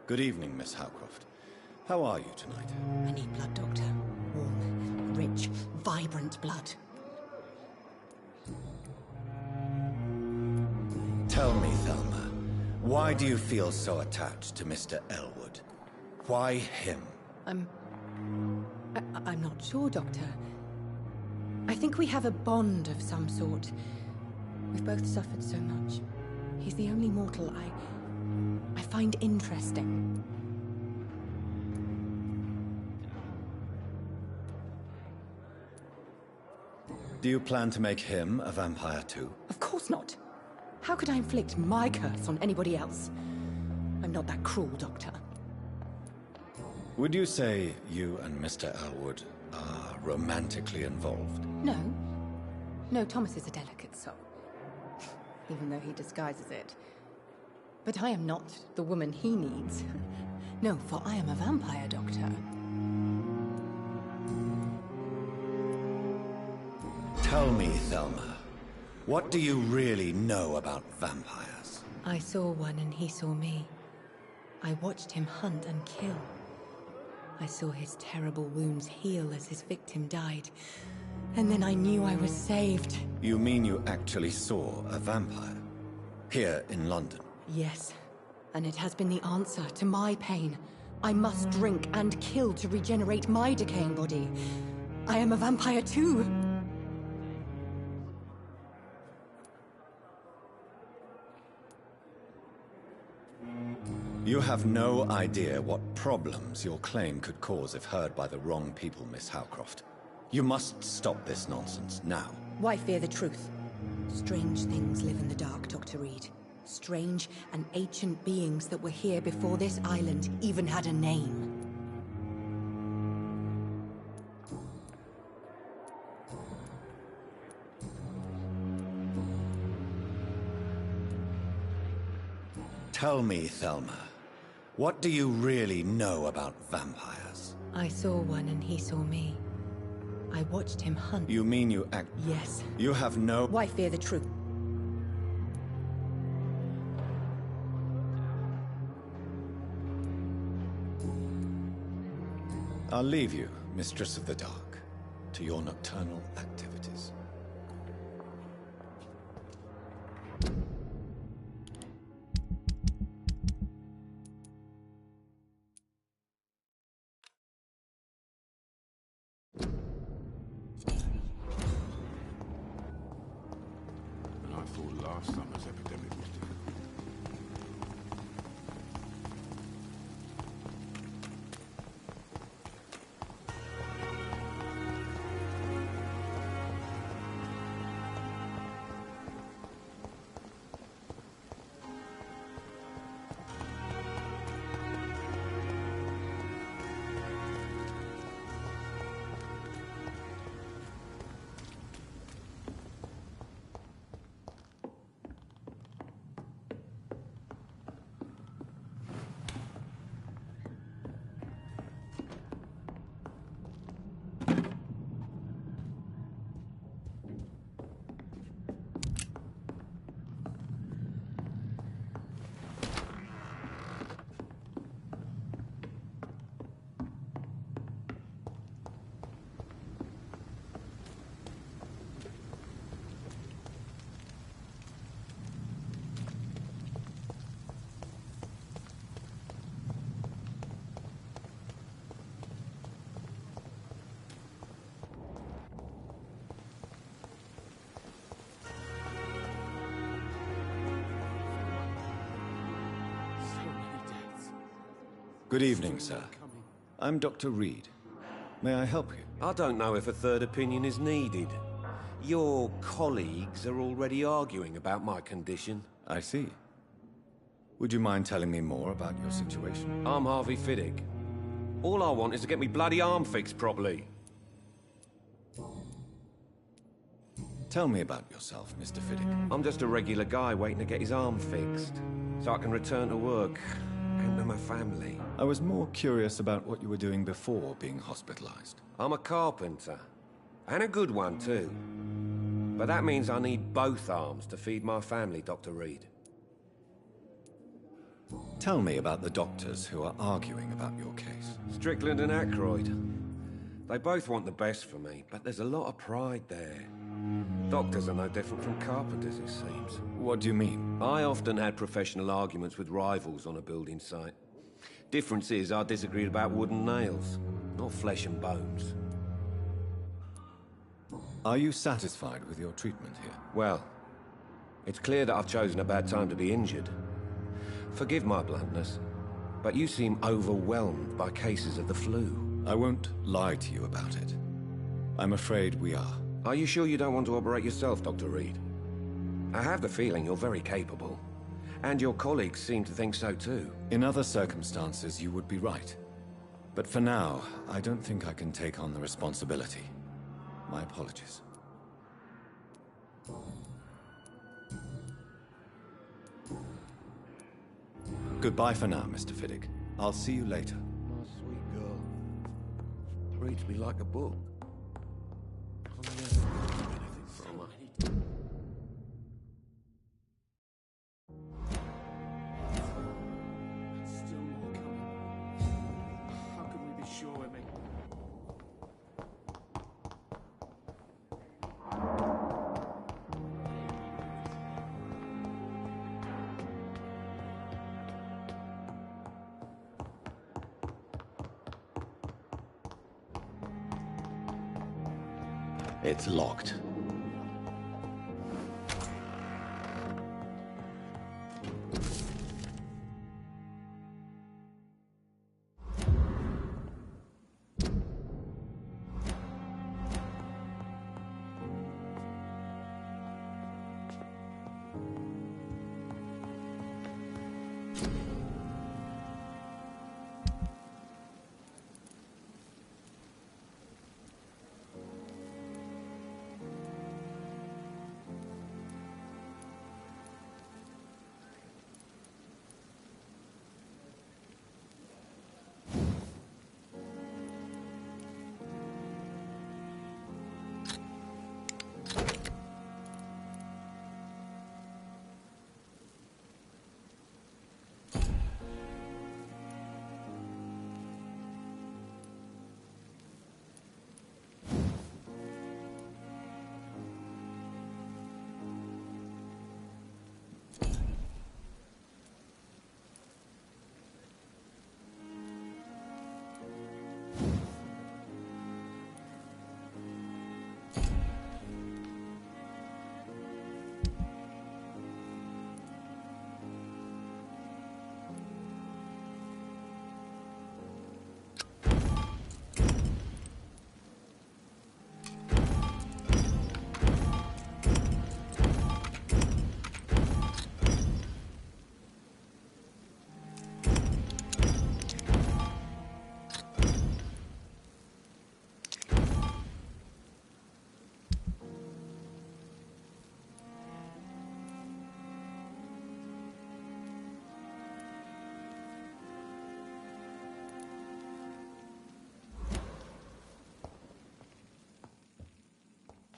Good evening, Miss Howcroft. How are you tonight? I need blood, Doctor. Warm, rich, vibrant blood. Tell me, Thelma, why do you feel so attached to Mr. Elwood? Why him? I'm not sure, Doctor. I think we have a bond of some sort. We've both suffered so much. He's the only mortal I find interesting. Do you plan to make him a vampire too? Of course not. How could I inflict my curse on anybody else? I'm not that cruel, Doctor. Would you say you and Mr. Elwood are romantically involved? No. No, Thomas is a delicate soul. Even though he disguises it. But I am not the woman he needs. No, for I am a vampire, Doctor. Tell me, Thelma, what do you really know about vampires? I saw one and he saw me. I watched him hunt and kill. I saw his terrible wounds heal as his victim died. And then I knew I was saved. You mean you actually saw a vampire? Here in London? Yes. And it has been the answer to my pain. I must drink and kill to regenerate my decaying body. I am a vampire too. You have no idea what problems your claim could cause if heard by the wrong people, Miss Howcroft. You must stop this nonsense, now. Why fear the truth? Strange things live in the dark, Dr. Reed. Strange and ancient beings that were here before this island even had a name. Tell me, Thelma, what do you really know about vampires? I saw one and he saw me. I watched him hunt. You mean you act... Yes. You have no... Why fear the truth? I'll leave you, Mistress of the Dark, to your nocturnal activities. I thought last summer's epidemic was different. Good evening, sir. I'm Dr. Reed. May I help you? I don't know if a third opinion is needed. Your colleagues are already arguing about my condition. I see. Would you mind telling me more about your situation? I'm Harvey Fiddick. All I want is to get me bloody arm fixed properly. Tell me about yourself, Mr. Fiddick. I'm just a regular guy waiting to get his arm fixed, so I can return to work and to my family. I was more curious about what you were doing before being hospitalized. I'm a carpenter, and a good one too. But that means I need both arms to feed my family, Dr. Reed. Tell me about the doctors who are arguing about your case. Strickland and Aykroyd. They both want the best for me, but there's a lot of pride there. Doctors are no different from carpenters, it seems. What do you mean? I often had professional arguments with rivals on a building site. Difference is, I disagreed about wooden nails, not flesh and bones. Are you satisfied with your treatment here? Well, it's clear that I've chosen a bad time to be injured. Forgive my bluntness, but you seem overwhelmed by cases of the flu. I won't lie to you about it. I'm afraid we are. Are you sure you don't want to operate yourself, Dr. Reed? I have the feeling you're very capable. And your colleagues seem to think so too. In other circumstances, you would be right. But for now, I don't think I can take on the responsibility. My apologies. Goodbye for now, Mr. Fiddick. I'll see you later. My sweet girl. Reads me like a book. I'll never do anything from her. Still more coming. How can we be sure, Emmy? It's locked.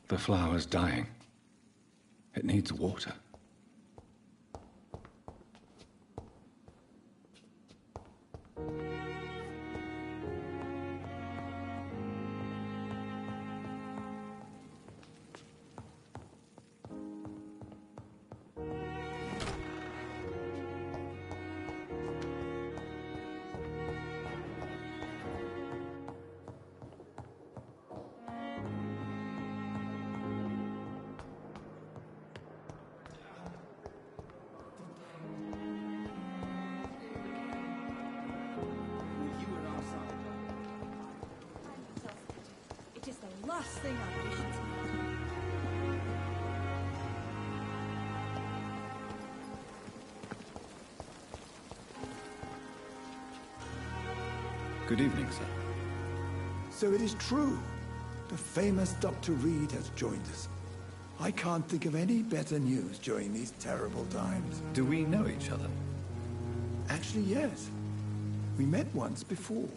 The flower's dying. It needs water. It is the last thing I wish to. Good evening, sir. So it is true. The famous Dr. Reed has joined us. I can't think of any better news during these terrible times. Do we know each other? Actually, yes. We met once before,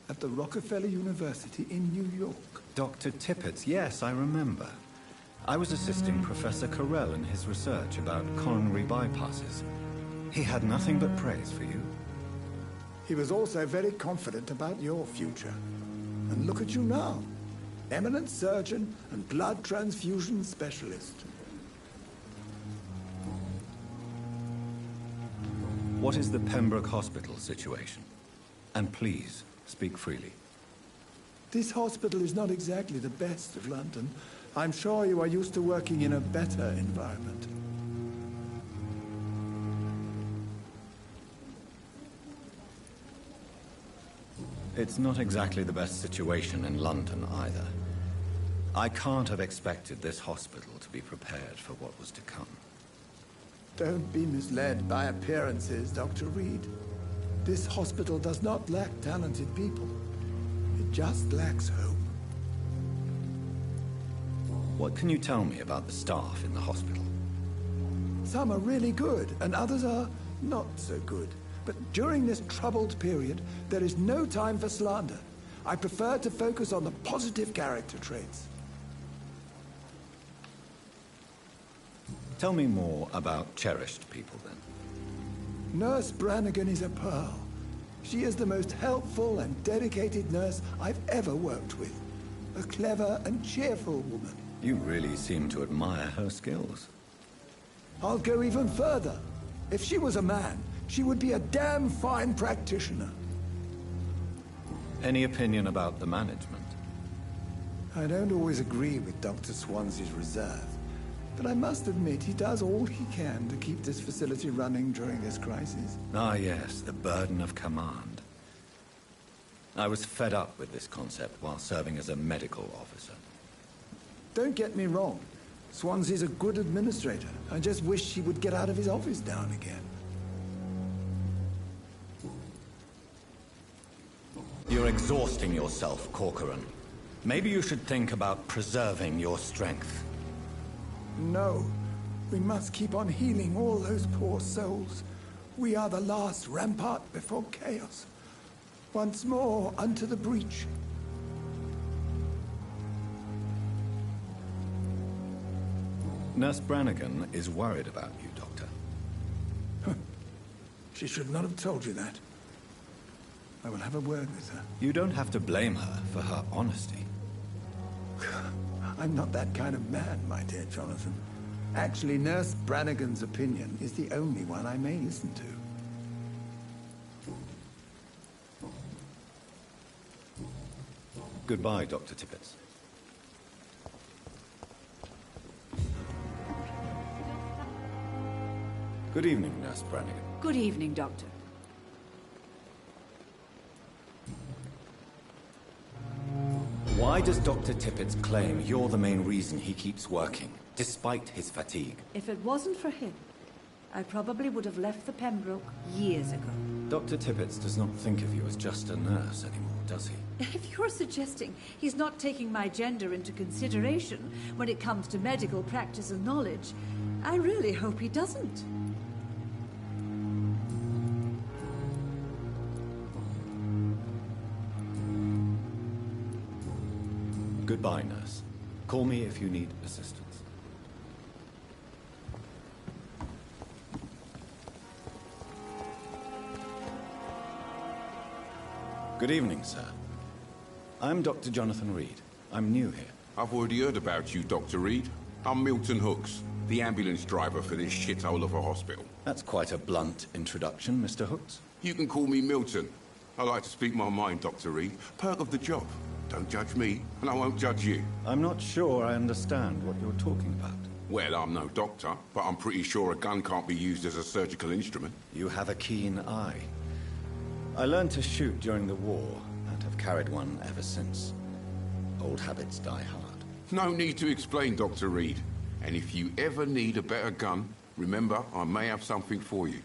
at the Rockefeller University in New York. Dr. Tippett, yes, I remember. I was assisting Professor Carell in his research about coronary bypasses. He had nothing but praise for you. He was also very confident about your future. And look at you now. Eminent surgeon and blood transfusion specialist. What is the Pembroke Hospital situation? And please, speak freely. This hospital is not exactly the best of London. I'm sure you are used to working in a better environment. It's not exactly the best situation in London either. I can't have expected this hospital to be prepared for what was to come. Don't be misled by appearances, Dr. Reed. This hospital does not lack talented people. It just lacks hope. What can you tell me about the staff in the hospital? Some are really good, and others are not so good. But during this troubled period, there is no time for slander. I prefer to focus on the positive character traits. Tell me more about cherished people, then. Nurse Brannigan is a pearl. She is the most helpful and dedicated nurse I've ever worked with. A clever and cheerful woman. You really seem to admire her skills. I'll go even further. If she was a man, she would be a damn fine practitioner. Any opinion about the management? I don't always agree with Dr. Swansea's reserve, but I must admit he does all he can to keep this facility running during this crisis. Ah, yes, the burden of command. I was fed up with this concept while serving as a medical officer. Don't get me wrong. Swansea's a good administrator. I just wish he would get out of his office now and again. You're exhausting yourself, Corcoran. Maybe you should think about preserving your strength. No. We must keep on healing all those poor souls. We are the last rampart before chaos. Once more, unto the breach. Nurse Brannigan is worried about you, Doctor. She should not have told you that. I will have a word with her. You don't have to blame her for her honesty. I'm not that kind of man, my dear Jonathan. Actually, Nurse Brannigan's opinion is the only one I may listen to. Goodbye, Dr. Tippett. Good evening, Nurse Brannigan. Good evening, Doctor. Why does Dr. Tippett claim you're the main reason he keeps working, despite his fatigue? If it wasn't for him, I probably would have left the Pembroke years ago. Dr. Tippett does not think of you as just a nurse anymore, does he? If you're suggesting he's not taking my gender into consideration when it comes to medical practice and knowledge, I really hope he doesn't. Goodbye, nurse. Call me if you need assistance. Good evening, sir. I'm Dr. Jonathan Reed. I'm new here. I've already heard about you, Dr. Reed. I'm Milton Hooks, the ambulance driver for this shithole of a hospital. That's quite a blunt introduction, Mr. Hooks. You can call me Milton. I like to speak my mind, Dr. Reed. Perk of the job. Don't judge me, and I won't judge you. I'm not sure I understand what you're talking about. Well, I'm no doctor, but I'm pretty sure a gun can't be used as a surgical instrument. You have a keen eye. I learned to shoot during the war, and have carried one ever since. Old habits die hard. No need to explain, Dr. Reed. And if you ever need a better gun, remember, I may have something for you.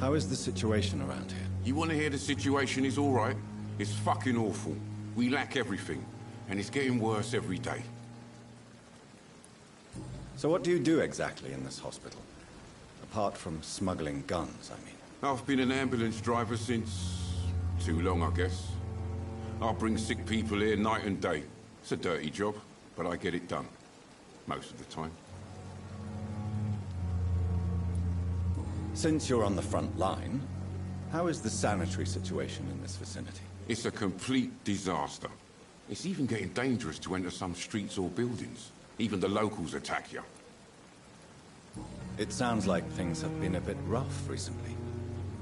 How is the situation around here? You want to hear the situation is all right? It's fucking awful. We lack everything, and it's getting worse every day. So what do you do exactly in this hospital? Apart from smuggling guns, I mean. I've been an ambulance driver since... too long, I guess. I bring sick people here night and day. It's a dirty job, but I get it done. Most of the time. Since you're on the front line, how is the sanitary situation in this vicinity? It's a complete disaster. It's even getting dangerous to enter some streets or buildings. Even the locals attack you. It sounds like things have been a bit rough recently.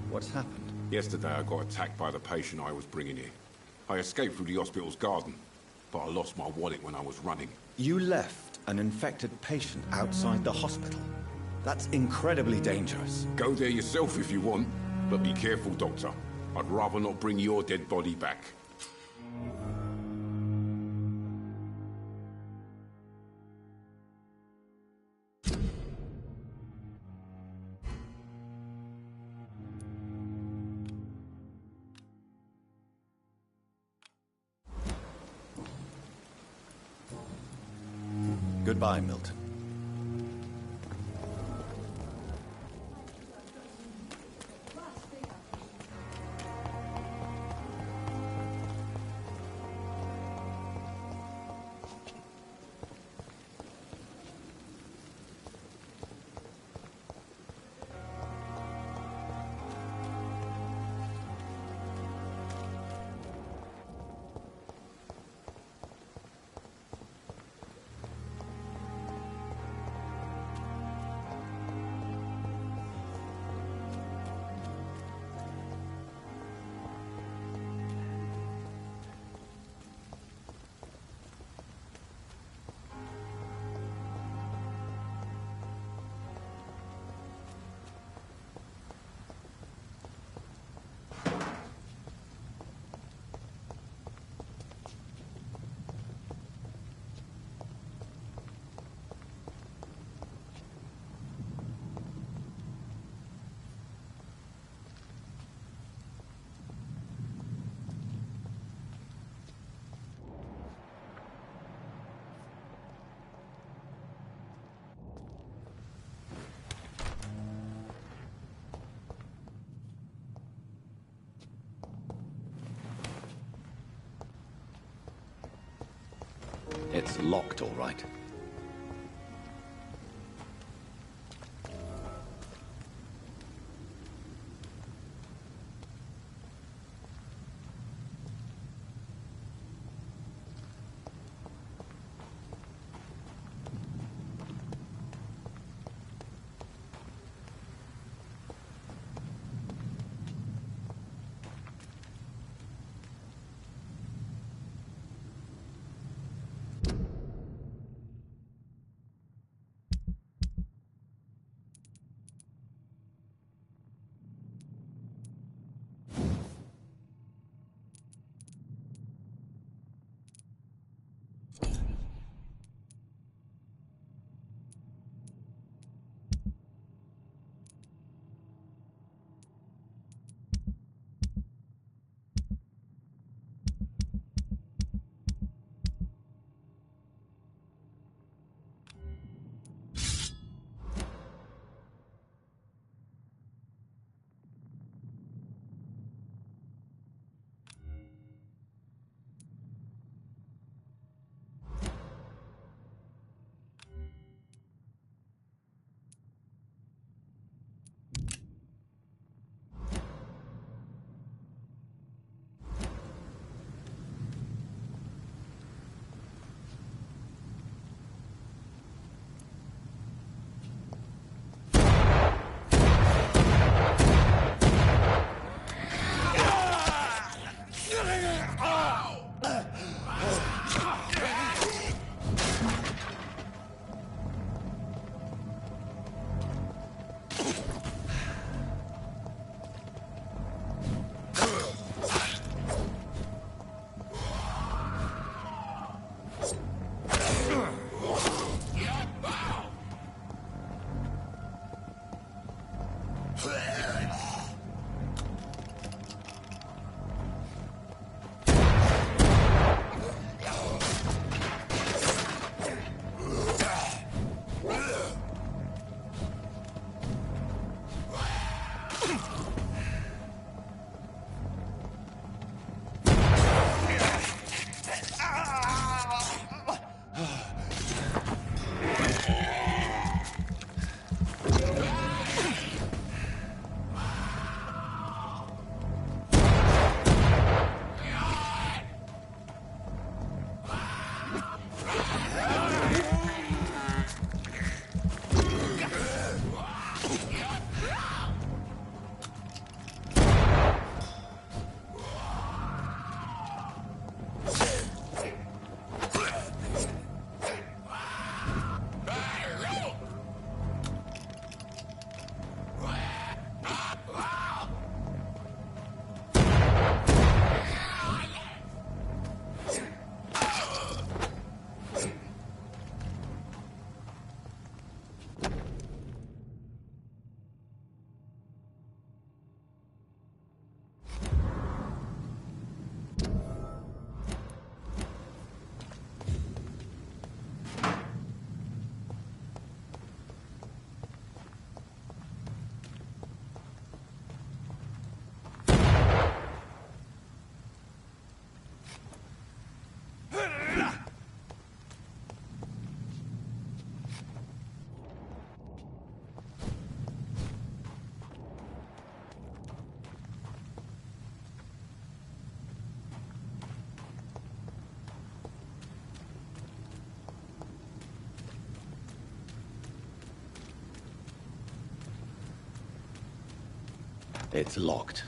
What's happened? Yesterday I got attacked by the patient I was bringing here. I escaped through the hospital's garden, but I lost my wallet when I was running. You left an infected patient outside the hospital? That's incredibly dangerous. Go there yourself if you want, but be careful, Doctor. I'd rather not bring your dead body back. Goodbye, Milton. It's locked, all right. It's locked.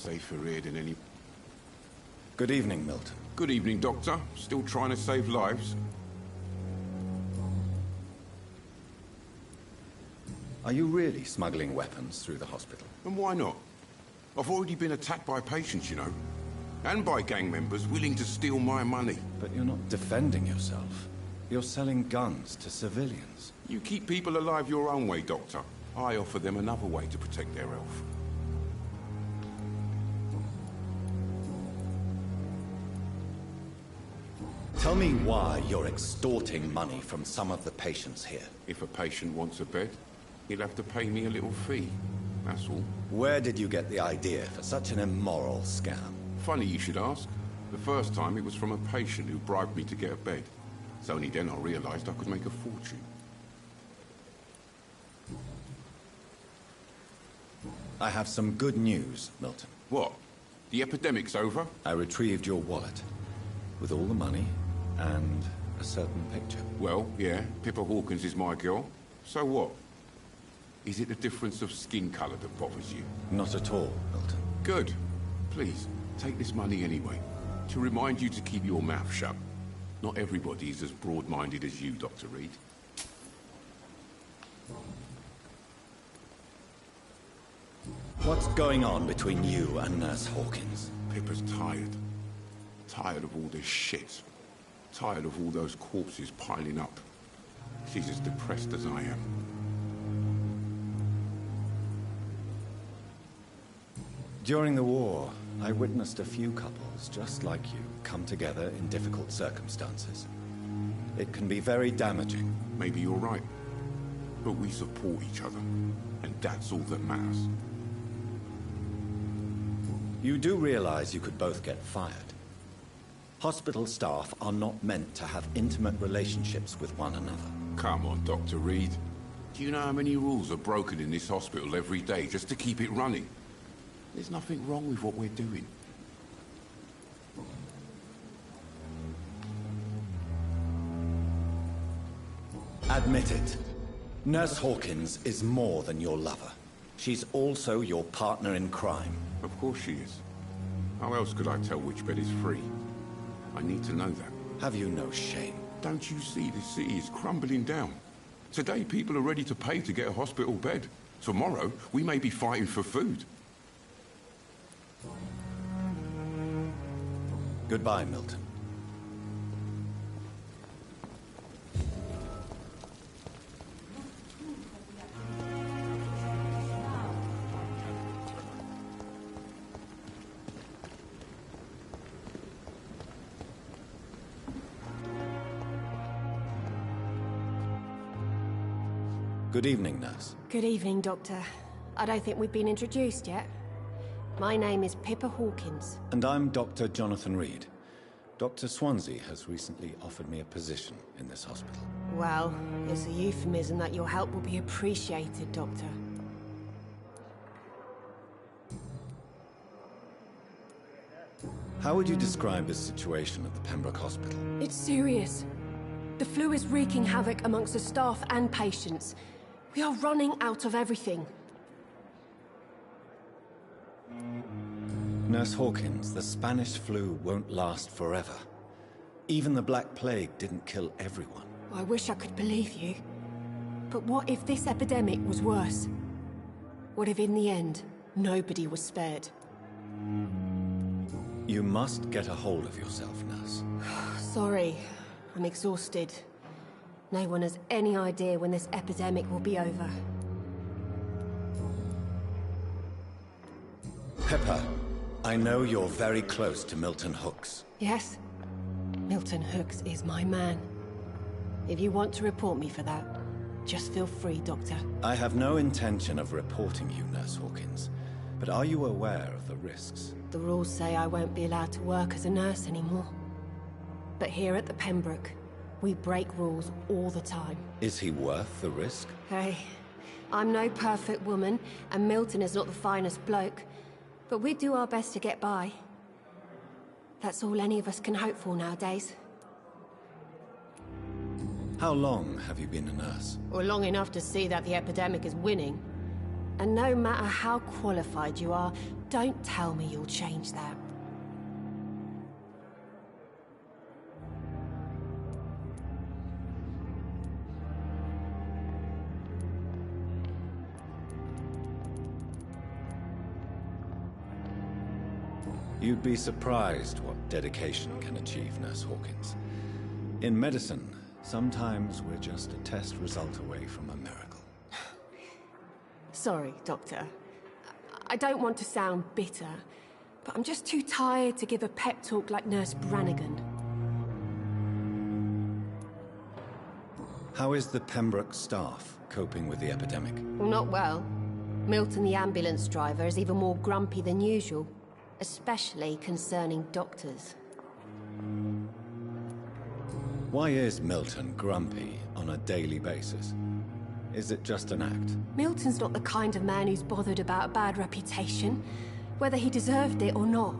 Safer here than any... Good evening, Milton. Good evening, Doctor. Still trying to save lives? Are you really smuggling weapons through the hospital? And why not? I've already been attacked by patients, you know. And by gang members willing to steal my money. But you're not defending yourself. You're selling guns to civilians. You keep people alive your own way, Doctor. I offer them another way to protect their health. Tell me why you're extorting money from some of the patients here. If a patient wants a bed, he'll have to pay me a little fee. That's all. Where did you get the idea for such an immoral scam? Funny you should ask. The first time it was from a patient who bribed me to get a bed. It's only then I realized I could make a fortune. I have some good news, Milton. What? The epidemic's over? I retrieved your wallet with all the money and a certain picture. Well, yeah, Pippa Hawkins is my girl. So what? Is it the difference of skin color that bothers you? Not at all, Milton. Good. Please, take this money anyway. To remind you to keep your mouth shut. Not everybody is as broad-minded as you, Dr. Reed. What's going on between you and Nurse Hawkins? Pippa's tired. Tired of all this shit. Tired of all those corpses piling up. She's as depressed as I am. During the war, I witnessed a few couples just like you come together in difficult circumstances. It can be very damaging. Maybe you're right. But we support each other. And that's all that matters. You do realize you could both get fired. Hospital staff are not meant to have intimate relationships with one another. Come on, Dr. Reed. Do you know how many rules are broken in this hospital every day just to keep it running? There's nothing wrong with what we're doing. Admit it. Nurse Hawkins is more than your lover. She's also your partner in crime. Of course she is. How else could I tell which bed is free? I need to know that. Have you no shame? Don't you see the city is crumbling down? Today people are ready to pay to get a hospital bed. Tomorrow we may be fighting for food. Goodbye, Milton. Good evening, nurse. Good evening, Doctor. I don't think we've been introduced yet. My name is Pippa Hawkins. And I'm Dr. Jonathan Reed. Dr. Swansea has recently offered me a position in this hospital. Well, it's a euphemism that your help will be appreciated, Doctor. How would you describe the situation at the Pembroke Hospital? It's serious. The flu is wreaking havoc amongst the staff and patients. We are running out of everything. Nurse Hawkins, the Spanish flu won't last forever. Even the Black Plague didn't kill everyone. I wish I could believe you. But what if this epidemic was worse? What if in the end, nobody was spared? You must get a hold of yourself, nurse. Sorry, I'm exhausted. No one has any idea when this epidemic will be over. Pippa, I know you're very close to Milton Hooks. Yes, Milton Hooks is my man. If you want to report me for that, just feel free, Doctor. I have no intention of reporting you, Nurse Hawkins. But are you aware of the risks? The rules say I won't be allowed to work as a nurse anymore. But here at the Pembroke, we break rules all the time. Is he worth the risk? Hey, I'm no perfect woman, and Milton is not the finest bloke. But we do our best to get by. That's all any of us can hope for nowadays. How long have you been a nurse? Or long enough to see that the epidemic is winning. And no matter how qualified you are, don't tell me you'll change that. You'd be surprised what dedication can achieve, Nurse Hawkins. In medicine, sometimes we're just a test result away from a miracle. Sorry, Doctor. I don't want to sound bitter, but I'm just too tired to give a pep talk like Nurse Brannigan. How is the Pembroke staff coping with the epidemic? Well, not well. Milton, the ambulance driver, is even more grumpy than usual, especially concerning doctors. Why is Milton grumpy on a daily basis? Is it just an act? Milton's not the kind of man who's bothered about a bad reputation, whether he deserved it or not.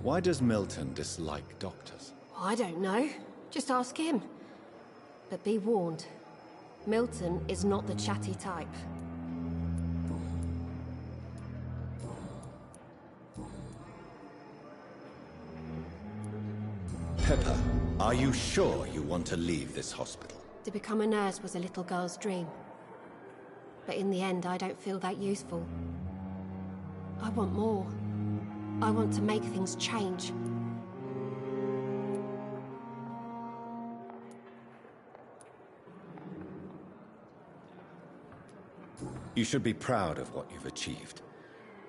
Why does Milton dislike doctors? I don't know. Just ask him. But be warned, Milton is not the chatty type. Pepper, are you sure you want to leave this hospital? To become a nurse was a little girl's dream. But in the end, I don't feel that useful. I want more. I want to make things change. You should be proud of what you've achieved.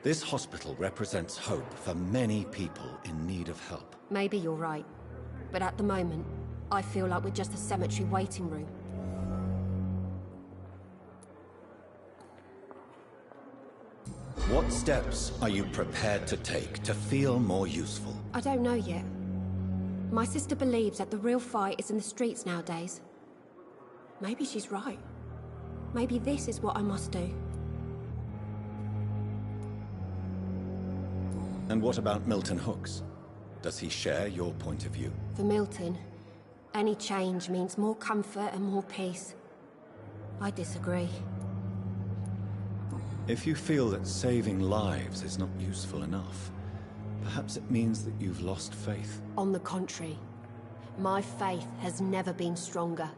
This hospital represents hope for many people in need of help. Maybe you're right. But at the moment, I feel like we're just a cemetery waiting room. What steps are you prepared to take to feel more useful? I don't know yet. My sister believes that the real fight is in the streets nowadays. Maybe she's right. Maybe this is what I must do. And what about Milton Hooks? Does he share your point of view? For Milton, any change means more comfort and more peace. I disagree. If you feel that saving lives is not useful enough, perhaps it means that you've lost faith. On the contrary, my faith has never been stronger.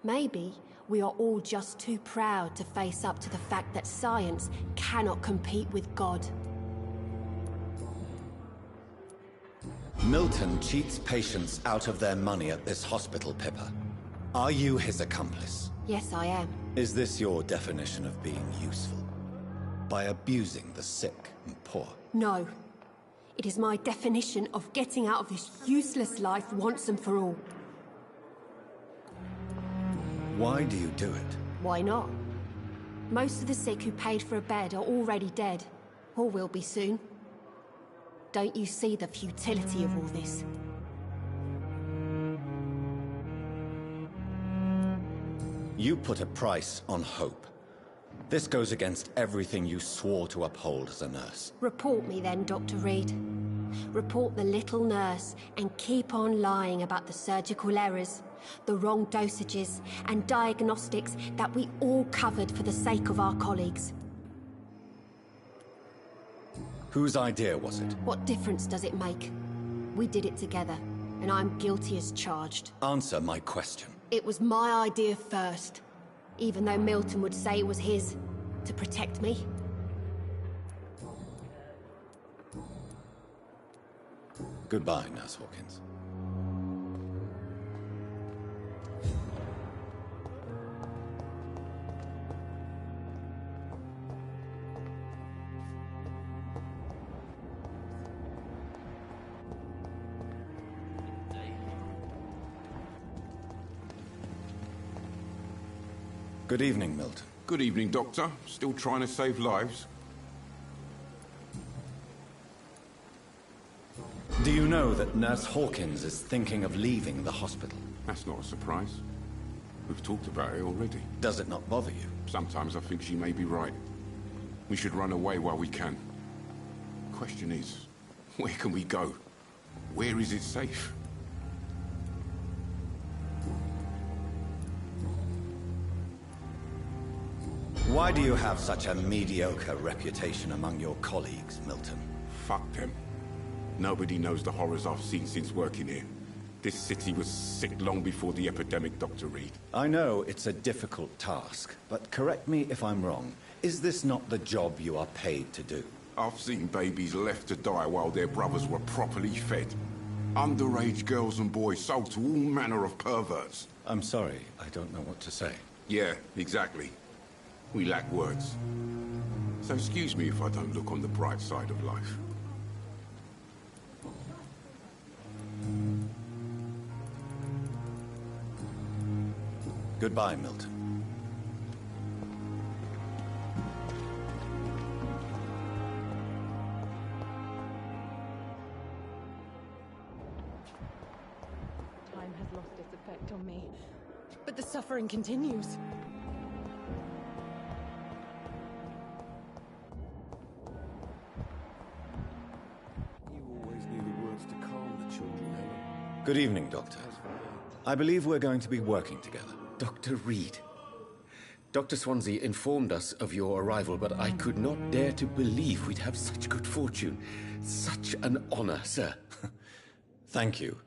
Maybe we are all just too proud to face up to the fact that science cannot compete with God. Milton cheats patients out of their money at this hospital, Pippa. Are you his accomplice? Yes, I am. Is this your definition of being useful? By abusing the sick and poor? No. It is my definition of getting out of this useless life once and for all. Why do you do it? Why not? Most of the sick who paid for a bed are already dead, or will be soon. Don't you see the futility of all this? You put a price on hope. This goes against everything you swore to uphold as a nurse. Report me then, Dr. Reed. Report the little nurse and keep on lying about the surgical errors, the wrong dosages and diagnostics that we all covered for the sake of our colleagues. Whose idea was it? What difference does it make? We did it together, and I'm guilty as charged. Answer my question. It was my idea first, even though Milton would say it was his, to protect me. Goodbye, Nurse Hawkins. Good evening, Milton. Good evening, Doctor. Still trying to save lives? Do you know that Nurse Hawkins is thinking of leaving the hospital? That's not a surprise. We've talked about it already. Does it not bother you? Sometimes I think she may be right. We should run away while we can. Question is, where can we go? Where is it safe? Why do you have such a mediocre reputation among your colleagues, Milton? Fuck them. Nobody knows the horrors I've seen since working here. This city was sick long before the epidemic, Dr. Reed. I know it's a difficult task, but correct me if I'm wrong. Is this not the job you are paid to do? I've seen babies left to die while their brothers were properly fed. Underage girls and boys sold to all manner of perverts. I'm sorry, I don't know what to say. Yeah, exactly. We lack words. So excuse me if I don't look on the bright side of life. Goodbye, Milton. Time has lost its effect on me, but the suffering continues. You always knew the words to calm the children, Helen. Good evening, Doctor. I believe we're going to be working together. Dr. Reed. Dr. Swansea informed us of your arrival, but I could not dare to believe we'd have such good fortune. Such an honor, sir. Thank you.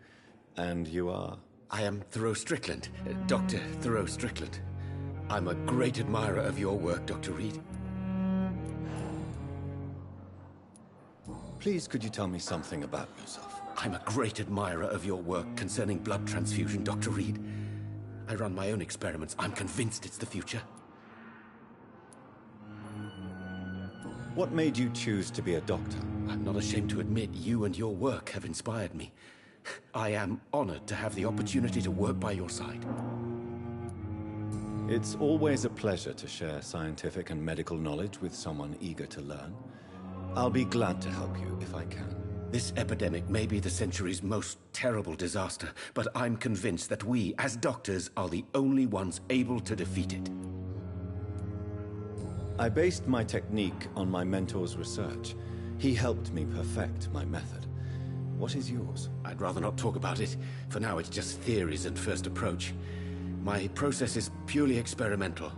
And you are? I am Thoreau Strickland, Dr. Thoreau Strickland. I'm a great admirer of your work, Dr. Reed. Please, could you tell me something about yourself? I'm a great admirer of your work concerning blood transfusion, Dr. Reed. I run my own experiments. I'm convinced it's the future. What made you choose to be a doctor? I'm not ashamed to admit you and your work have inspired me. I am honored to have the opportunity to work by your side. It's always a pleasure to share scientific and medical knowledge with someone eager to learn. I'll be glad to help you if I can. This epidemic may be the century's most terrible disaster, but I'm convinced that we, as doctors, are the only ones able to defeat it. I based my technique on my mentor's research. He helped me perfect my method. What is yours? I'd rather not talk about it. For now, it's just theories and first approach. My process is purely experimental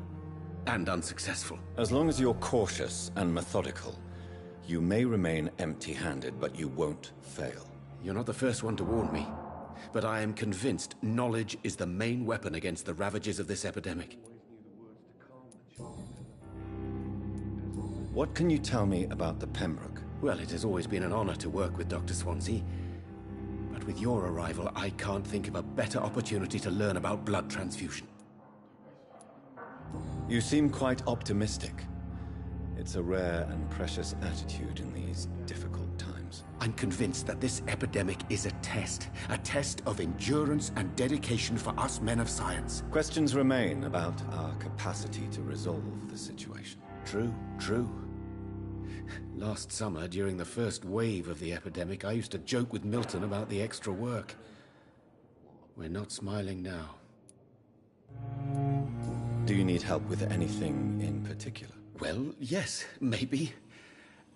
and unsuccessful. As long as you're cautious and methodical, you may remain empty-handed, but you won't fail. You're not the first one to warn me, but I am convinced knowledge is the main weapon against the ravages of this epidemic. What can you tell me about the Pembroke? Well, it has always been an honor to work with Dr. Swansea. But with your arrival, I can't think of a better opportunity to learn about blood transfusion. You seem quite optimistic. It's a rare and precious attitude in these difficult times. I'm convinced that this epidemic is a test of endurance and dedication for us men of science. Questions remain about our capacity to resolve the situation. True. Last summer, during the first wave of the epidemic, I used to joke with Milton about the extra work. We're not smiling now. Do you need help with anything in particular? Well, yes, maybe.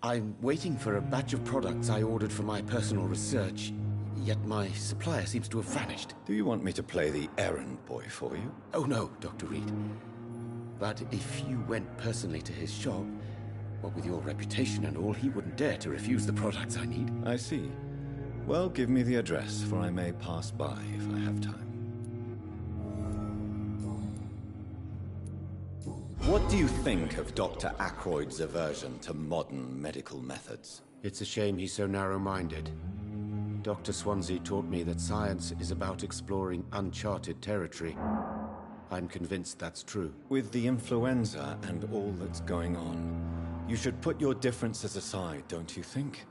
I'm waiting for a batch of products I ordered for my personal research, yet my supplier seems to have vanished. Do you want me to play the errand boy for you? Oh no, Dr. Reed. But if you went personally to his shop, what with your reputation and all, he wouldn't dare to refuse the products I need. I see. Well, give me the address, for I may pass by if I have time. What do you think of Dr. Ackroyd's aversion to modern medical methods? It's a shame he's so narrow-minded. Dr. Swansea taught me that science is about exploring uncharted territory. I'm convinced that's true. With the influenza and all that's going on, you should put your differences aside, don't you think?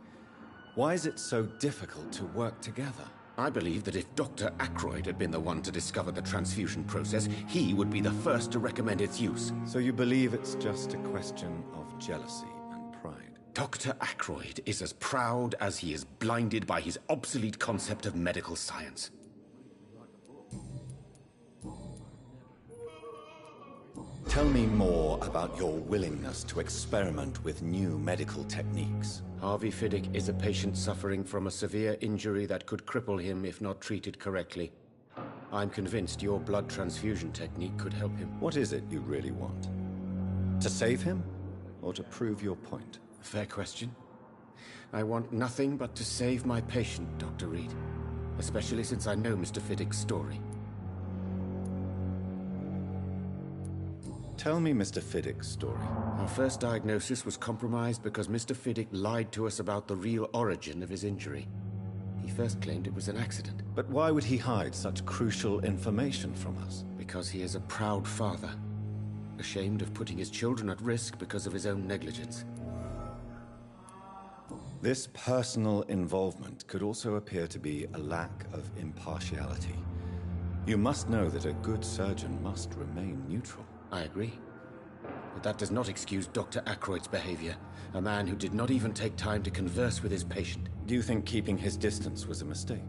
Why is it so difficult to work together? I believe that if Dr. Ackroyd had been the one to discover the transfusion process, he would be the first to recommend its use. So you believe it's just a question of jealousy and pride? Dr. Ackroyd is as proud as he is blinded by his obsolete concept of medical science. Tell me more about your willingness to experiment with new medical techniques. Harvey Fiddick is a patient suffering from a severe injury that could cripple him if not treated correctly. I'm convinced your blood transfusion technique could help him. What is it you really want? To save him, or to prove your point? Fair question. I want nothing but to save my patient, Dr. Reed. Especially since I know Mr. Fiddick's story. Tell me Mr. Fiddick's story. Our first diagnosis was compromised because Mr. Fiddick lied to us about the real origin of his injury. He first claimed it was an accident. But why would he hide such crucial information from us? Because he is a proud father, ashamed of putting his children at risk because of his own negligence. This personal involvement could also appear to be a lack of impartiality. You must know that a good surgeon must remain neutral. I agree. But that does not excuse Dr. Ackroyd's behavior, a man who did not even take time to converse with his patient. Do you think keeping his distance was a mistake?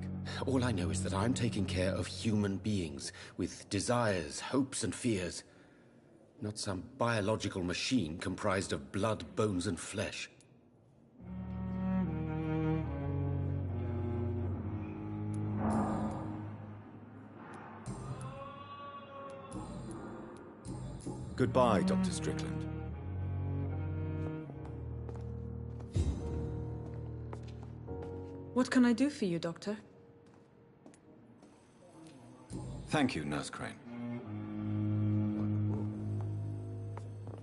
All I know is that I'm taking care of human beings, with desires, hopes and fears. Not some biological machine comprised of blood, bones and flesh. Goodbye, Dr. Strickland. What can I do for you, Doctor? Thank you, Nurse Crane.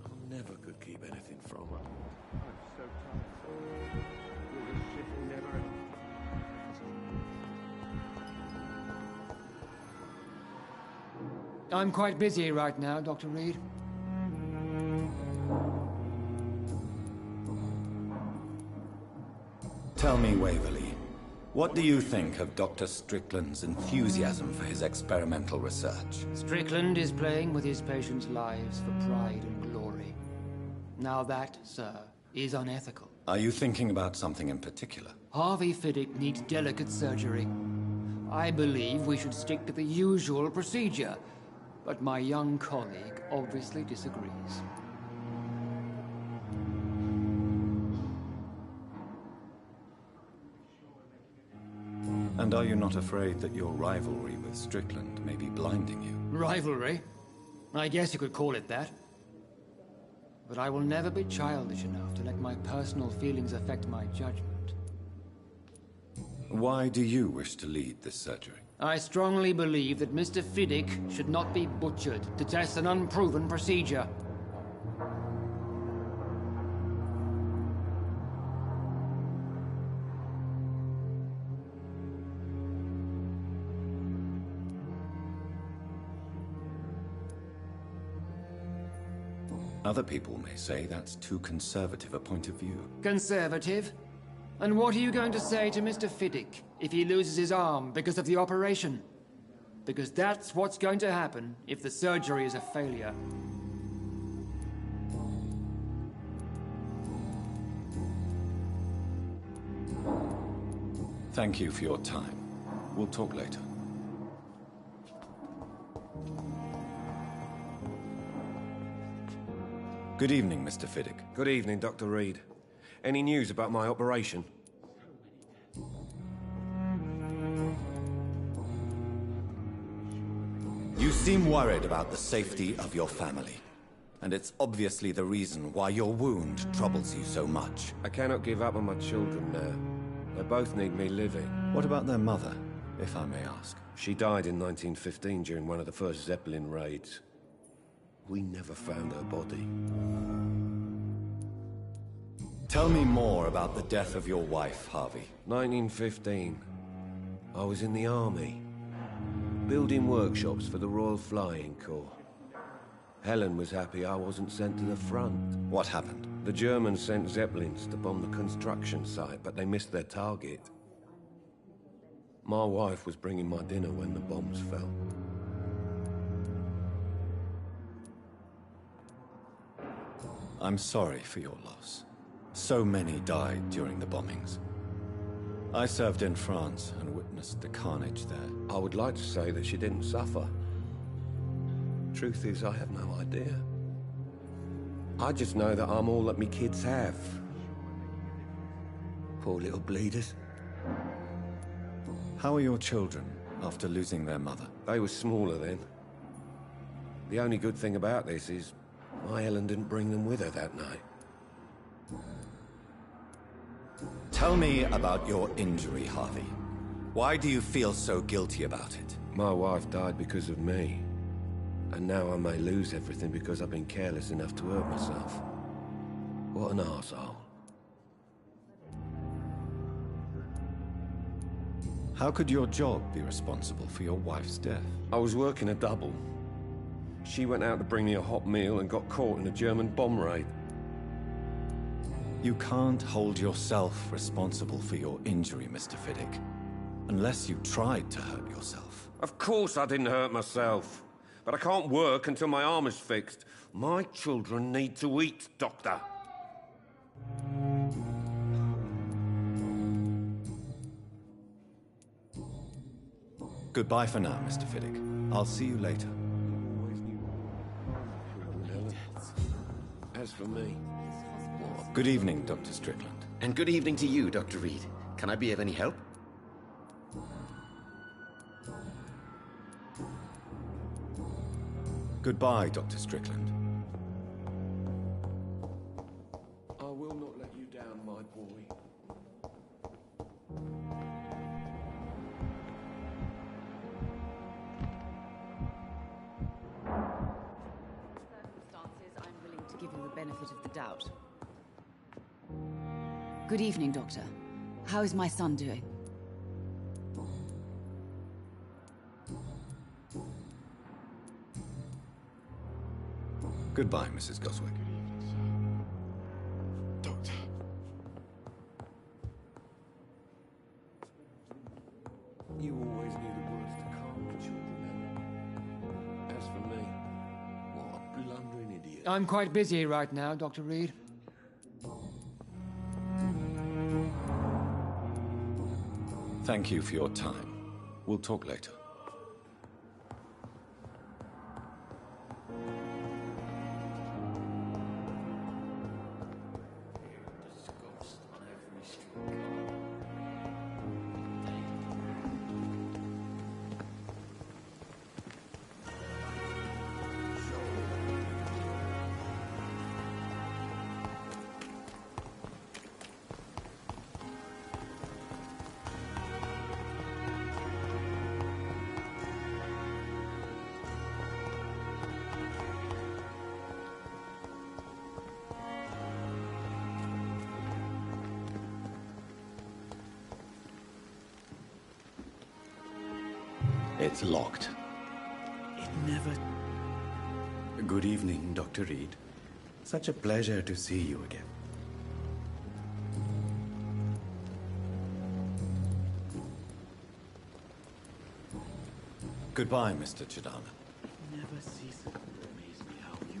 I never could keep anything from her. I'm so tired. This shit will never end. I'm quite busy right now, Dr. Reed. Tell me, Waverly, what do you think of Dr. Strickland's enthusiasm for his experimental research? Strickland is playing with his patients' lives for pride and glory. Now that, sir, is unethical. Are you thinking about something in particular? Harvey Fiddick needs delicate surgery. I believe we should stick to the usual procedure, but my young colleague obviously disagrees. And are you not afraid that your rivalry with Strickland may be blinding you? Rivalry? I guess you could call it that. But I will never be childish enough to let my personal feelings affect my judgment. Why do you wish to lead this surgery? I strongly believe that Mr. Fiddick should not be butchered to test an unproven procedure. Other people may say that's too conservative a point of view. Conservative? And what are you going to say to Mr. Fiddick if he loses his arm because of the operation? Because that's what's going to happen if the surgery is a failure. Thank you for your time. We'll talk later. Good evening, Mr. Fiddick. Good evening, Dr. Reed. Any news about my operation? You seem worried about the safety of your family. And it's obviously the reason why your wound troubles you so much. I cannot give up on my children now. They both need me living. What about their mother, if I may ask? She died in 1915 during one of the first Zeppelin raids. We never found her body. Tell me more about the death of your wife, Harvey. 1915. I was in the army, building workshops for the Royal Flying Corps. Helen was happy I wasn't sent to the front. What happened? The Germans sent Zeppelins to bomb the construction site, but they missed their target. My wife was bringing my dinner when the bombs fell. I'm sorry for your loss. So many died during the bombings. I served in France and witnessed the carnage there. I would like to say that she didn't suffer. Truth is, I have no idea. I just know that I'm all that me kids have. Poor little bleeders. How are your children after losing their mother? They were smaller then. The only good thing about this is my Helen didn't bring them with her that night. Tell me about your injury, Harvey. Why do you feel so guilty about it? My wife died because of me. And now I may lose everything because I've been careless enough to hurt myself. What an arsehole. How could your job be responsible for your wife's death? I was working a double. She went out to bring me a hot meal and got caught in a German bomb raid. You can't hold yourself responsible for your injury, Mr. Fiddick. Unless you tried to hurt yourself. Of course I didn't hurt myself. But I can't work until my arm is fixed. My children need to eat, Doctor. Goodbye for now, Mr. Fiddick. I'll see you later. As for me... Good evening, Dr. Strickland. And good evening to you, Dr. Reed. Can I be of any help? Goodbye, Dr. Strickland. I will not let you down, my boy. Circumstances, I'm willing to give him the benefit of the doubt. Good evening, Doctor. How is my son doing? Goodbye, Mrs. Goswick. Doctor. You always knew the words to calm the children. As for me, what a blundering idiot. I'm quite busy right now, Dr. Reed. Thank you for your time. We'll talk later. It's locked. It never... Good evening, Dr. Reed. Such a pleasure to see you again. Goodbye, Mr. Chidana. It never ceases to amaze me how you...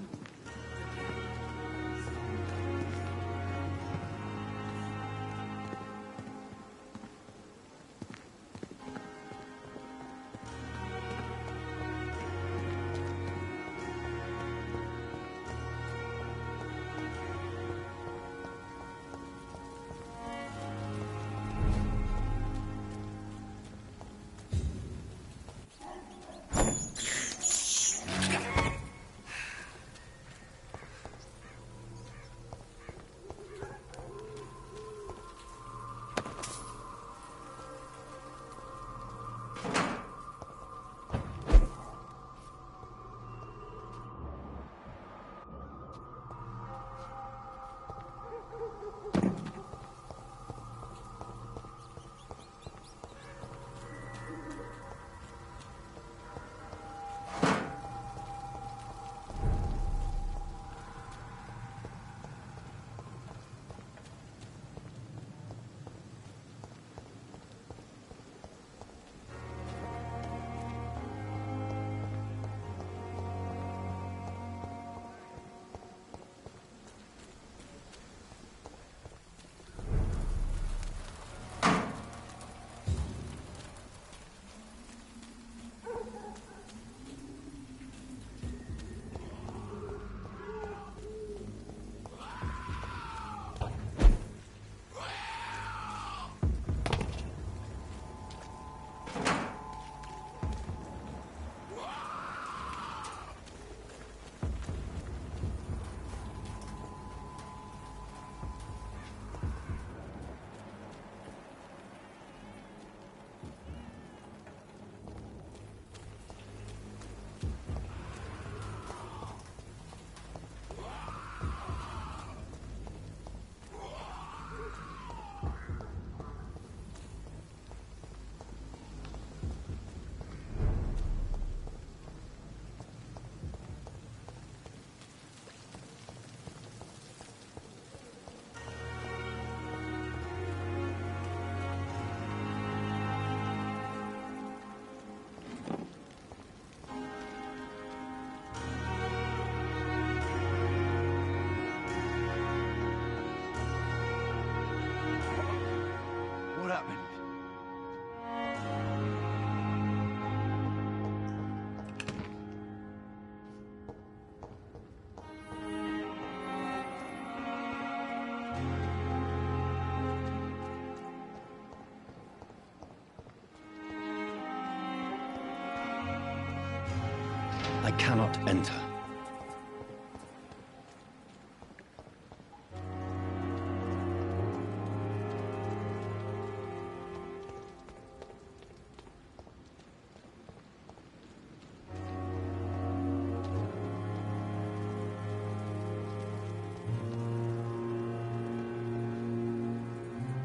I cannot enter.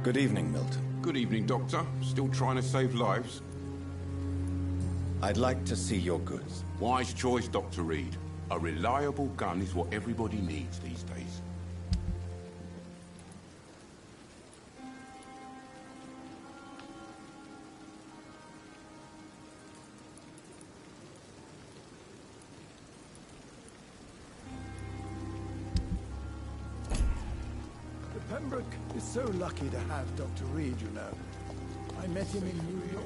Good evening, Milton. Good evening, Doctor. Still trying to save lives? I'd like to see your goods. Wise choice, Dr. Reed. A reliable gun is what everybody needs these days. Pembroke is so lucky to have Dr. Reed, you know. I met him in New York.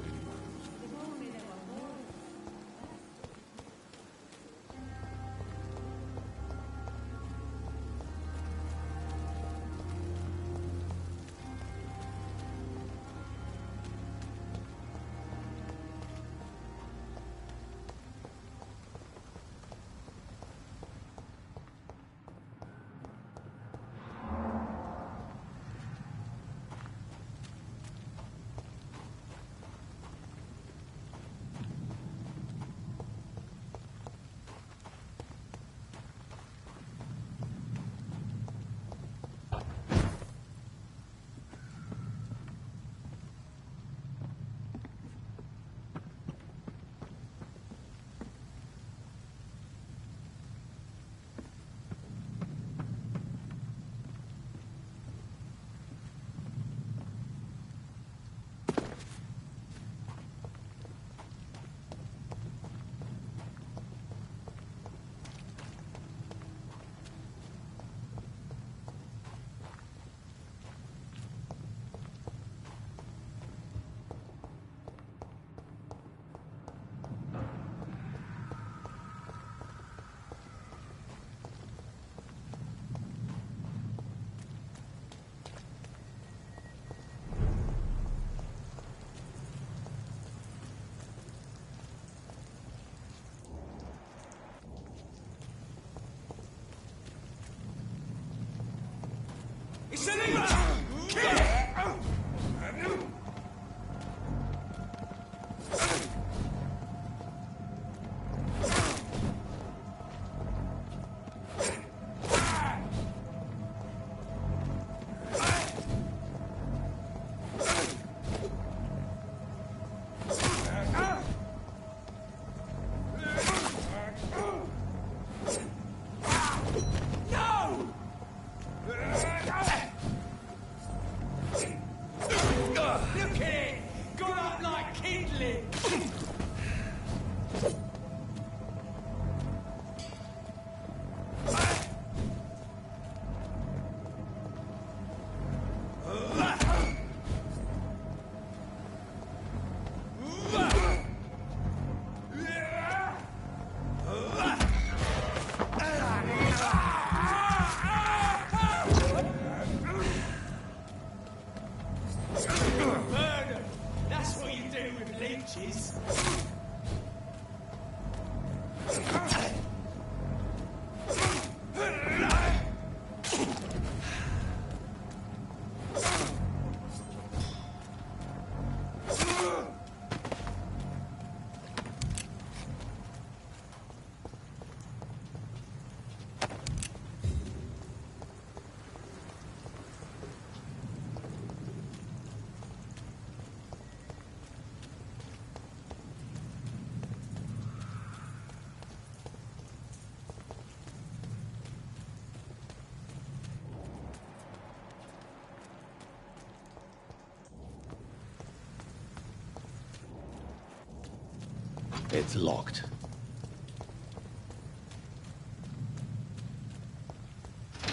It's locked.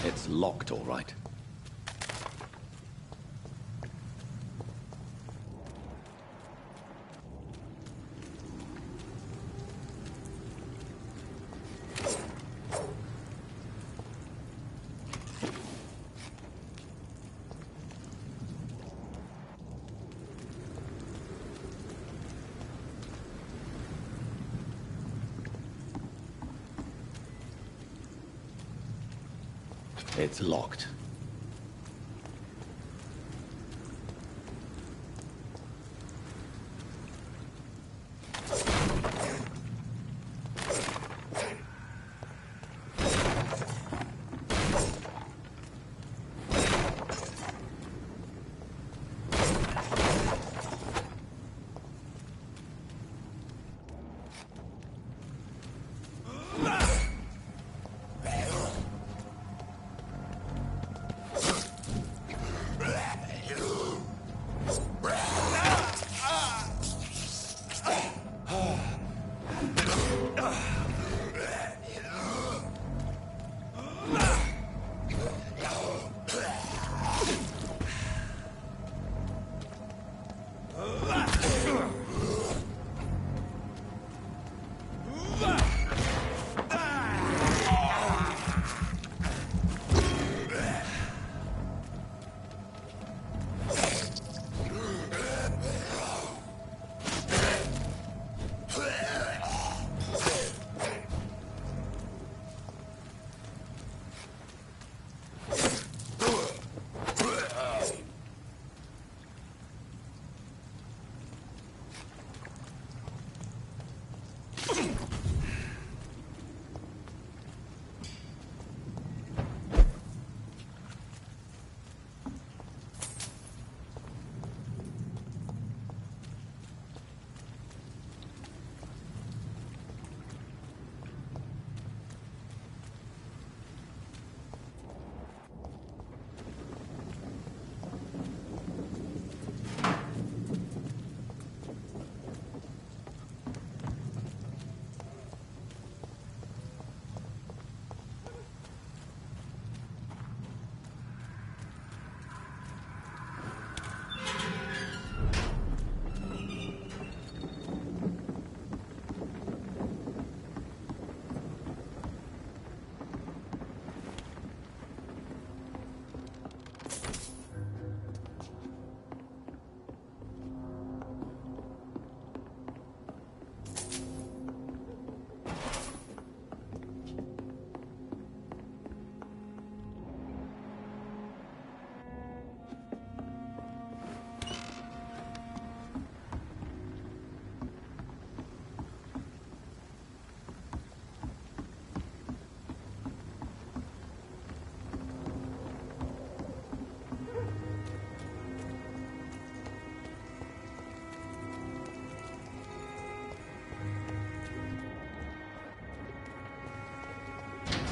It's locked, all right. It's locked.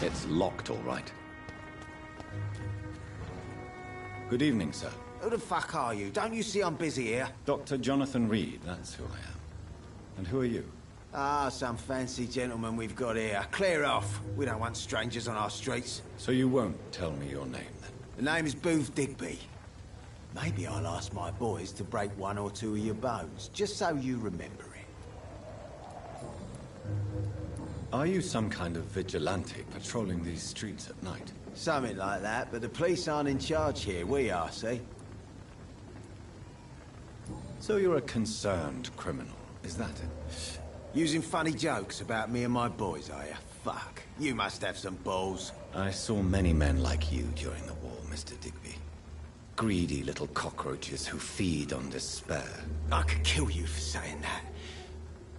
It's locked, all right. Good evening, sir. Who the fuck are you? Don't you see I'm busy here? Dr. Jonathan Reed, that's who I am. And who are you? Ah, some fancy gentleman we've got here. Clear off. We don't want strangers on our streets. So you won't tell me your name, then? The name is Booth Digby. Maybe I'll ask my boys to break one or two of your bones, just so you remember it. Are you some kind of vigilante patrolling these streets at night? Something like that, but the police aren't in charge here. We are, see? So you're a concerned criminal, is that it? Using funny jokes about me and my boys, are you? Fuck. You must have some balls. I saw many men like you during the war, Mr. Digby. Greedy little cockroaches who feed on despair. I could kill you for saying that.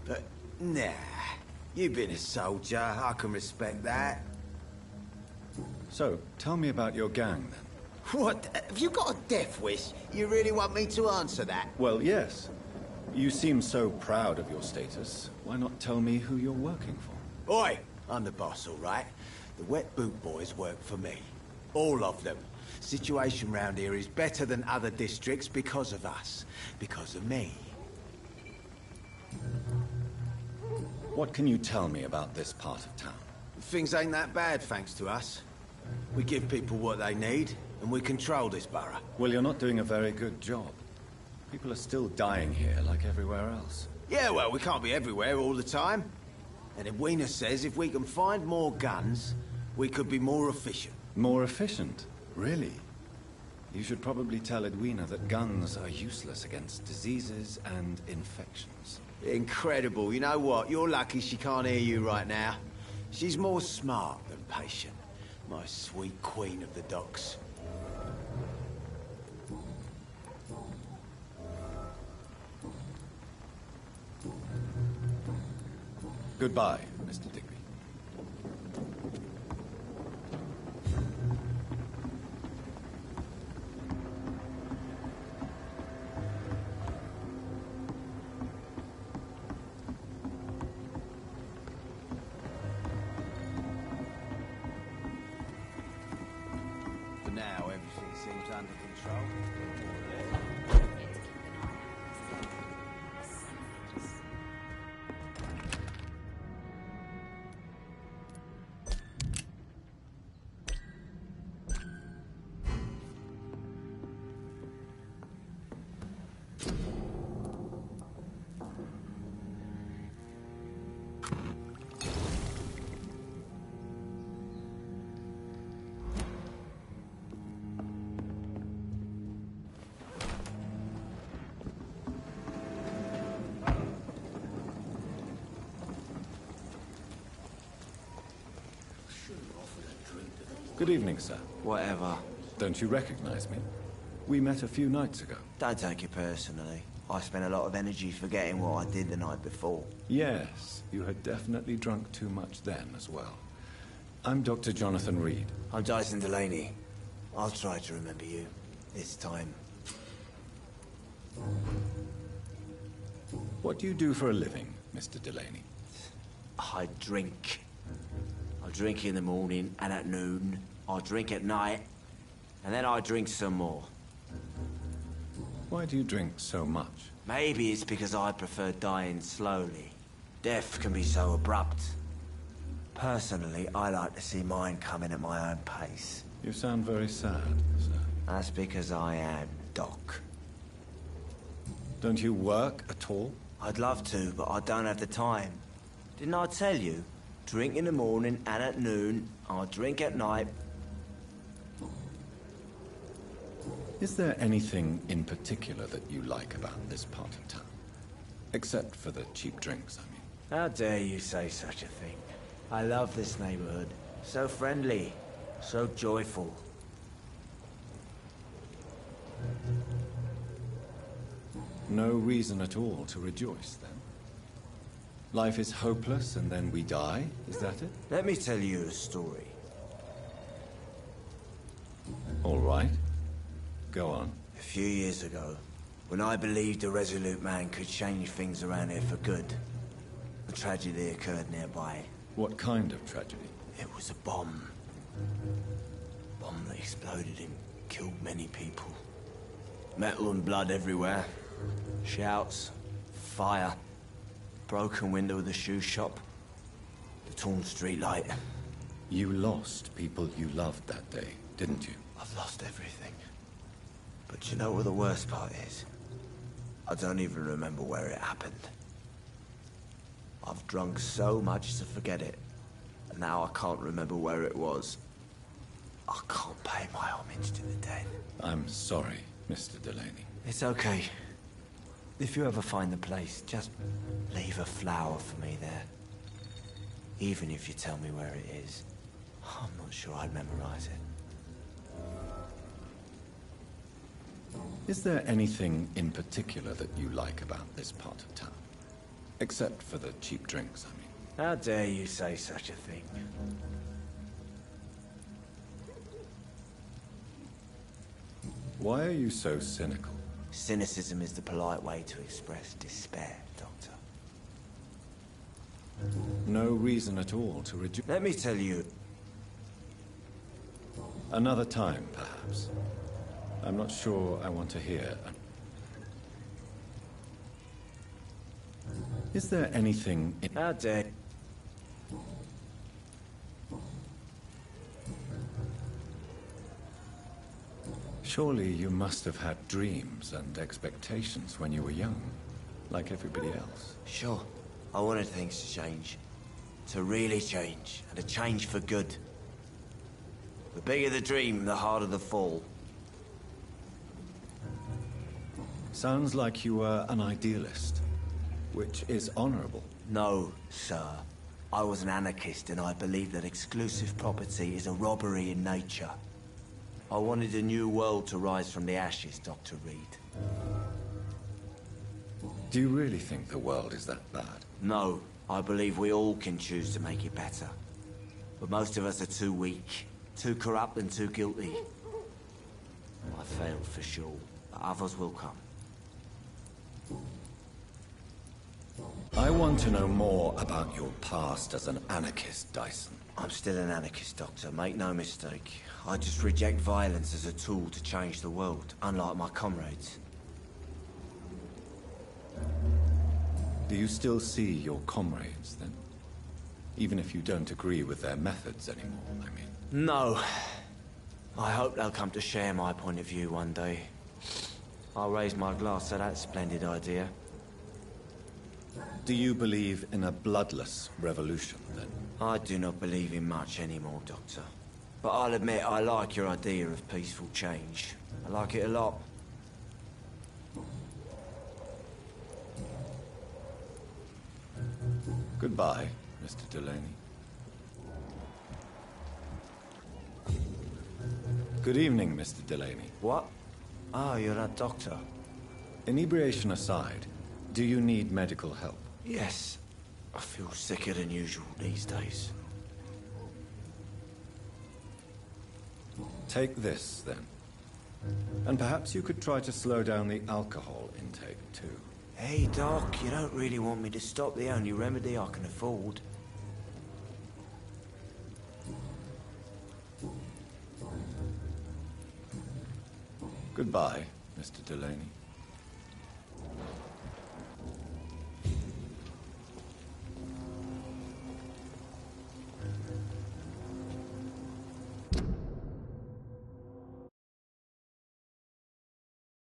But, nah. You've been a soldier. I can respect that. So, tell me about your gang, then. What? Have you got a death wish? You really want me to answer that? Well, yes. You seem so proud of your status. Why not tell me who you're working for? Oi! I'm the boss, all right? The Wet Boot Boys work for me. All of them. Situation round here is better than other districts because of us. Because of me. What can you tell me about this part of town? Things ain't that bad, thanks to us. We give people what they need, and we control this borough. Well, you're not doing a very good job. People are still dying here, like everywhere else. Yeah, well, we can't be everywhere all the time. And Edwina says if we can find more guns, we could be more efficient. More efficient? Really? You should probably tell Edwina that guns are useless against diseases and infections. Incredible. You know what? You're lucky she can't hear you right now. She's more smart than patient. My sweet queen of the docks. Goodbye, Mr. Digby. For now, everything seems under control. Good evening, sir. Whatever. Don't you recognize me? We met a few nights ago. Don't take it personally. I spent a lot of energy forgetting what I did the night before. Yes, you had definitely drunk too much then as well. I'm Dr. Jonathan Reed. I'm Dyson Delaney. I'll try to remember you. This time. What do you do for a living, Mr. Delaney? I drink. I drink in the morning and at noon. I drink at night. And then I drink some more. Why do you drink so much? Maybe it's because I prefer dying slowly. Death can be so abrupt. Personally, I like to see mine coming at my own pace. You sound very sad, sir. That's because I am Doc. Don't you work at all? I'd love to, but I don't have the time. Didn't I tell you? Drink in the morning and at noon. I drink at night. Is there anything in particular that you like about this part of town? Except for the cheap drinks, I mean. How dare you say such a thing? I love this neighborhood. So friendly. So joyful. No reason at all to rejoice, then? Life is hopeless and then we die, is that it? Let me tell you a story. All right. Go on. A few years ago, when I believed a resolute man could change things around here for good, a tragedy occurred nearby. What kind of tragedy? It was a bomb. Bomb that exploded and killed many people. Metal and blood everywhere. Shouts, fire, broken window of the shoe shop, the torn street light. You lost people you loved that day, didn't you? I've lost everything. But you know what the worst part is? I don't even remember where it happened. I've drunk so much to forget it, and now I can't remember where it was. I can't pay my homage to the dead. I'm sorry, Mr. Delaney. It's okay. If you ever find the place, just leave a flower for me there. Even if you tell me where it is, I'm not sure I'd memorize it. Is there anything in particular that you like about this part of town? Except for the cheap drinks, I mean. How dare you say such a thing? Why are you so cynical? Cynicism is the polite way to express despair, Doctor. No reason at all to rejoice. Let me tell you. Another time, perhaps. I'm not sure I want to hear. Is there anything in... How dare... Surely you must have had dreams and expectations when you were young, like everybody else. Sure. I wanted things to change. To really change, and to change for good. The bigger the dream, the harder the fall. Sounds like you were an idealist, which is honorable. No, sir. I was an anarchist and I believed that exclusive property is a robbery in nature. I wanted a new world to rise from the ashes, Dr. Reed. Do you really think the world is that bad? No, I believe we all can choose to make it better. But most of us are too weak, too corrupt and too guilty. I failed for sure, but others will come. I want to know more about your past as an anarchist, Dyson. I'm still an anarchist, Doctor, make no mistake. I just reject violence as a tool to change the world, unlike my comrades. Do you still see your comrades, then? Even if you don't agree with their methods anymore, I mean. No. I hope they'll come to share my point of view one day. I'll raise my glass to that splendid idea. Do you believe in a bloodless revolution, then? I do not believe in much anymore, Doctor. But I'll admit I like your idea of peaceful change. I like it a lot. Goodbye, Mr. Delaney. Good evening, Mr. Delaney. What? Oh, you're that doctor. Inebriation aside, do you need medical help? Yes. I feel sicker than usual these days. Take this, then. And perhaps you could try to slow down the alcohol intake, too. Hey, Doc, you don't really want me to stop the only remedy I can afford. Goodbye, Mr. Delaney.